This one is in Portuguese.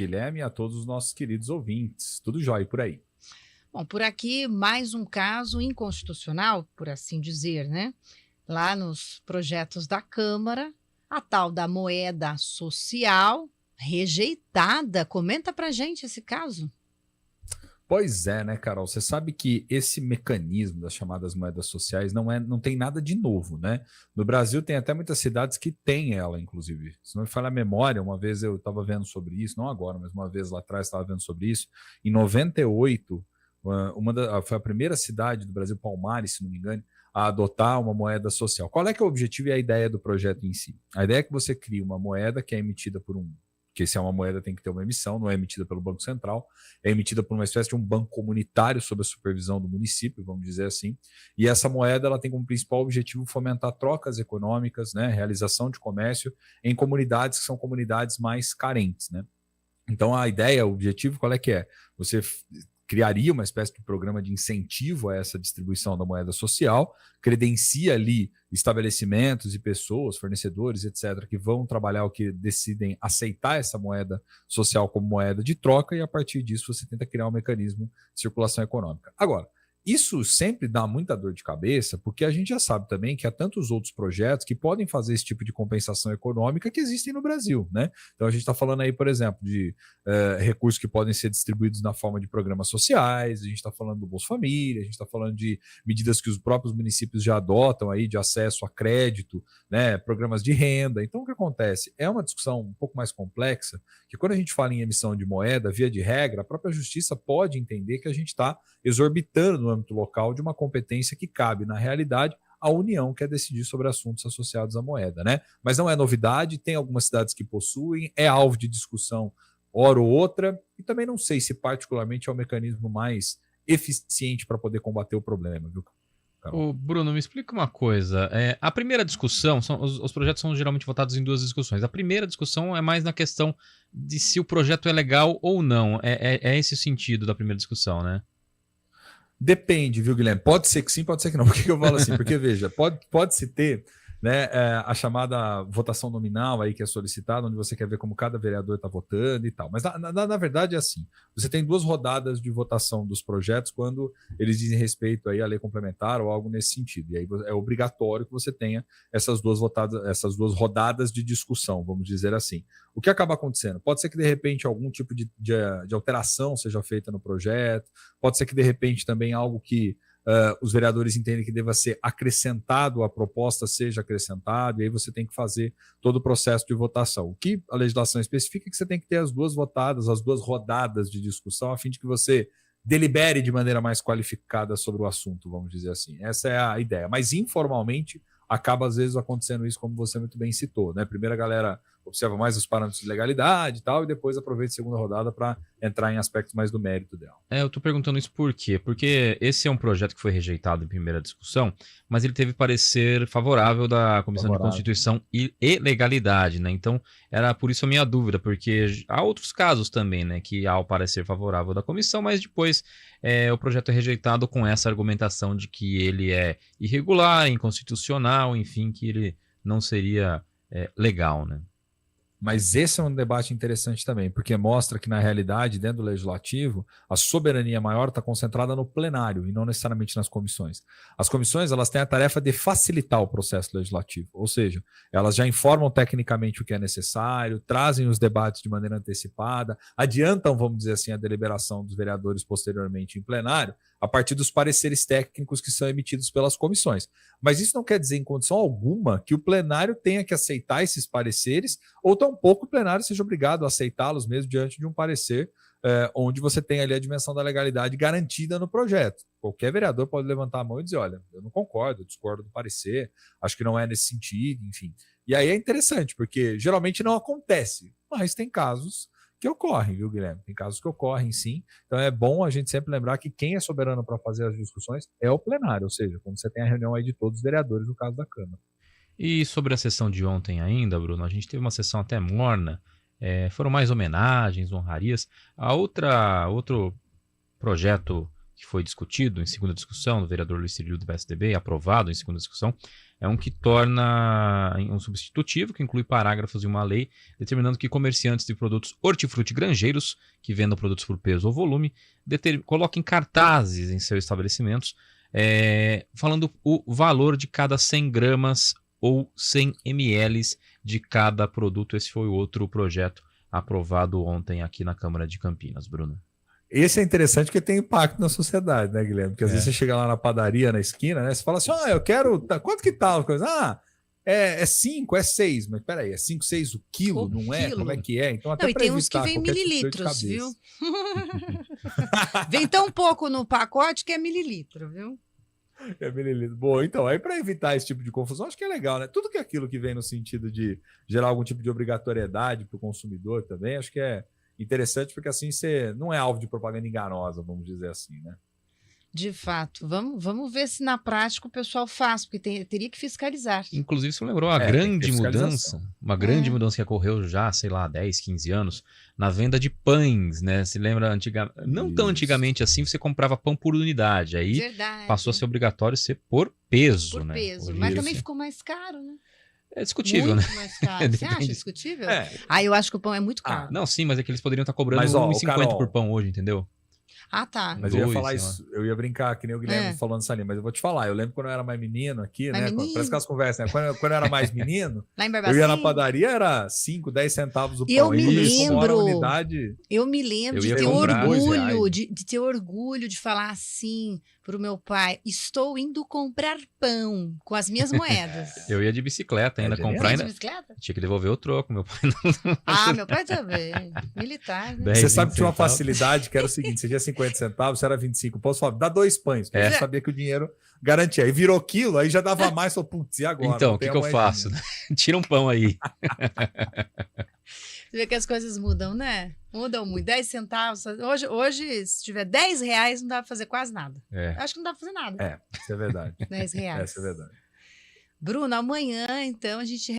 Guilherme, e a todos os nossos queridos ouvintes. Tudo jóia por aí. Bom, por aqui, mais um caso inconstitucional, por assim dizer, né? Lá nos projetos da Câmara, a tal da moeda social rejeitada. Comenta pra gente esse caso. Pois é, né, Carol? Você sabe que esse mecanismo das chamadas moedas sociais não tem nada de novo, né? No Brasil tem até muitas cidades que têm ela, inclusive. Se não me falha a memória, uma vez eu estava vendo sobre isso, não agora, mas uma vez lá atrás estava vendo sobre isso. Em 98, foi a primeira cidade do Brasil, Palmares, se não me engano, a adotar uma moeda social. Qual é que é o objetivo e a ideia do projeto em si? A ideia é que você crie uma moeda que é emitida por porque se é uma moeda tem que ter uma emissão, não é emitida pelo Banco Central, é emitida por uma espécie de um banco comunitário sob a supervisão do município, vamos dizer assim, e essa moeda ela tem como principal objetivo fomentar trocas econômicas, né, realização de comércio em comunidades que são comunidades mais carentes, né? Então a ideia, o objetivo, qual é que é? Você criaria uma espécie de programa de incentivo a essa distribuição da moeda social, credencia ali estabelecimentos e pessoas, fornecedores, etc., que vão trabalhar ou que decidem aceitar essa moeda social como moeda de troca, e a partir disso você tenta criar um mecanismo de circulação econômica. Agora, isso sempre dá muita dor de cabeça, porque a gente já sabe também que há tantos outros projetos que podem fazer esse tipo de compensação econômica que existem no Brasil, né? Então a gente está falando aí, por exemplo, de recursos que podem ser distribuídos na forma de programas sociais, a gente está falando do Bolsa Família, a gente está falando de medidas que os próprios municípios já adotam aí de acesso a crédito, né? Programas de renda. Então o que acontece? É uma discussão um pouco mais complexa, que quando a gente fala em emissão de moeda, via de regra, a própria justiça pode entender que a gente está exorbitando no âmbito local de uma competência que cabe, na realidade, à União, que é decidir sobre assuntos associados à moeda, né? Mas não é novidade, tem algumas cidades que possuem, é alvo de discussão hora ou outra, e também não sei se particularmente é o mecanismo mais eficiente para poder combater o problema, viu, Carol? Ô, Bruno, me explica uma coisa. A primeira discussão, os projetos são geralmente votados em duas discussões. A primeira discussão é mais na questão de se o projeto é legal ou não. É esse o sentido da primeira discussão, né? Depende, viu, Guilherme? Pode ser que sim, pode ser que não. Por que eu falo assim? Porque, veja, pode-se ter, né, a chamada votação nominal aí que é solicitada, onde você quer ver como cada vereador está votando e tal. Mas, na verdade, é assim. Você tem duas rodadas de votação dos projetos quando eles dizem respeito aí à lei complementar ou algo nesse sentido. E aí é obrigatório que você tenha essas duas rodadas de discussão, vamos dizer assim. O que acaba acontecendo? Pode ser que, de repente, algum tipo de alteração seja feita no projeto, pode ser que, de repente, também algo que os vereadores entendem que deva ser acrescentado à proposta seja acrescentado, e aí você tem que fazer todo o processo de votação. O que a legislação especifica é que você tem que ter as duas votadas, as duas rodadas de discussão, a fim de que você delibere de maneira mais qualificada sobre o assunto, vamos dizer assim. Essa é a ideia. Mas, informalmente, acaba, às vezes, acontecendo isso, como você muito bem citou, né? Primeiro a galera observa mais os parâmetros de legalidade e tal, e depois aproveita a segunda rodada para entrar em aspectos mais do mérito dela. Eu tô perguntando isso por quê? Porque esse é um projeto que foi rejeitado em primeira discussão, mas ele teve parecer favorável da Comissão de Constituição e Legalidade, né? Então, era por isso a minha dúvida, porque há outros casos também, né, que há o parecer favorável da comissão, mas depois o projeto é rejeitado com essa argumentação de que ele é irregular, inconstitucional, enfim, que ele não seria legal, né? Mas esse é um debate interessante também, porque mostra que, na realidade, dentro do legislativo, a soberania maior está concentrada no plenário e não necessariamente nas comissões. As comissões elas têm a tarefa de facilitar o processo legislativo, ou seja, elas já informam tecnicamente o que é necessário, trazem os debates de maneira antecipada, adiantam, vamos dizer assim, a deliberação dos vereadores posteriormente em plenário, a partir dos pareceres técnicos que são emitidos pelas comissões. Mas isso não quer dizer, em condição alguma, que o plenário tenha que aceitar esses pareceres, ou tampouco o plenário seja obrigado a aceitá-los mesmo diante de um parecer onde você tem ali a dimensão da legalidade garantida no projeto. Qualquer vereador pode levantar a mão e dizer, olha, eu não concordo, eu discordo do parecer, acho que não é nesse sentido, enfim. E aí é interessante, porque geralmente não acontece, mas tem casos que ocorrem, viu, Guilherme? Tem casos que ocorrem, sim. Então é bom a gente sempre lembrar que quem é soberano para fazer as discussões é o plenário, ou seja, quando você tem a reunião aí de todos os vereadores, no caso da Câmara. E sobre a sessão de ontem ainda, Bruno, a gente teve uma sessão até morna, foram mais homenagens, honrarias. Outro projeto que foi discutido em segunda discussão, do vereador Luiz Cirilo do PSDB, aprovado em segunda discussão, é um que torna um substitutivo que inclui parágrafos em uma lei determinando que comerciantes de produtos hortifrutigranjeiros que vendam produtos por peso ou volume coloquem cartazes em seus estabelecimentos falando o valor de cada 100 gramas ou 100 ml de cada produto. Esse foi o outro projeto aprovado ontem aqui na Câmara de Campinas, Bruno. Esse é interessante porque tem impacto na sociedade, né, Guilherme? Porque às vezes você chega lá na padaria, na esquina, né? Você fala assim, eu quero... Quanto que tá? É 5, é 6. Mas peraí, é 5, 6 o quilo, não é? Como é que é? Então, até e tem uns que vem mililitros, viu? Vem tão pouco no pacote que é mililitro, viu? É mililitro. Bom, então, aí para evitar esse tipo de confusão, acho que é legal, né? Tudo que é aquilo que vem no sentido de gerar algum tipo de obrigatoriedade para o consumidor também, acho que é interessante, porque assim você não é alvo de propaganda enganosa, vamos dizer assim, né? De fato. Vamos ver se na prática o pessoal faz, porque teria que fiscalizar. Inclusive, você lembrou a grande mudança, uma grande mudança que ocorreu já, sei lá, 10, 15 anos, na venda de pães, né? Se lembra, não tão antigamente assim, você comprava pão por unidade, aí passou a ser obrigatório ser por peso, por né? Peso, mas também ficou mais caro, né? É discutível, muito né? Mais caro. Você acha discutível? Eu acho que o pão é muito caro. Não, sim, mas é que eles poderiam estar cobrando R$1,50 por pão hoje, entendeu? Ah, tá. Mas eu ia falar isso, eu ia brincar, que nem o Guilherme falando essa linha, mas eu vou te falar, eu lembro quando eu era mais menino aqui, né? Parece que as conversas, né? Quando eu era mais menino, eu ia na padaria, era 5, 10 centavos o pão. Eu me lembro de ter orgulho, de ter orgulho de falar assim pro meu pai, estou indo comprar pão com as minhas moedas. Eu ia de bicicleta ainda comprar. Ainda... de bicicleta? Tinha que devolver o troco, meu pai não. Meu pai também. Militar, né? 10, você sabe que tinha uma facilidade que era o seguinte: você tinha 50 centavos, você era 25. Posso falar, dá 2 pães, porque eu sabia que o dinheiro garantia. Aí virou quilo, aí já dava mais, falou, putz, e agora? Então, o que eu faço? Tira um pão aí. Você vê que as coisas mudam, né? Mudam muito. 10 centavos. Hoje, se tiver R$10, não dá pra fazer quase nada. Acho que não dá pra fazer nada. Isso é verdade. R$10. Isso é verdade. Bruno, amanhã, então, a gente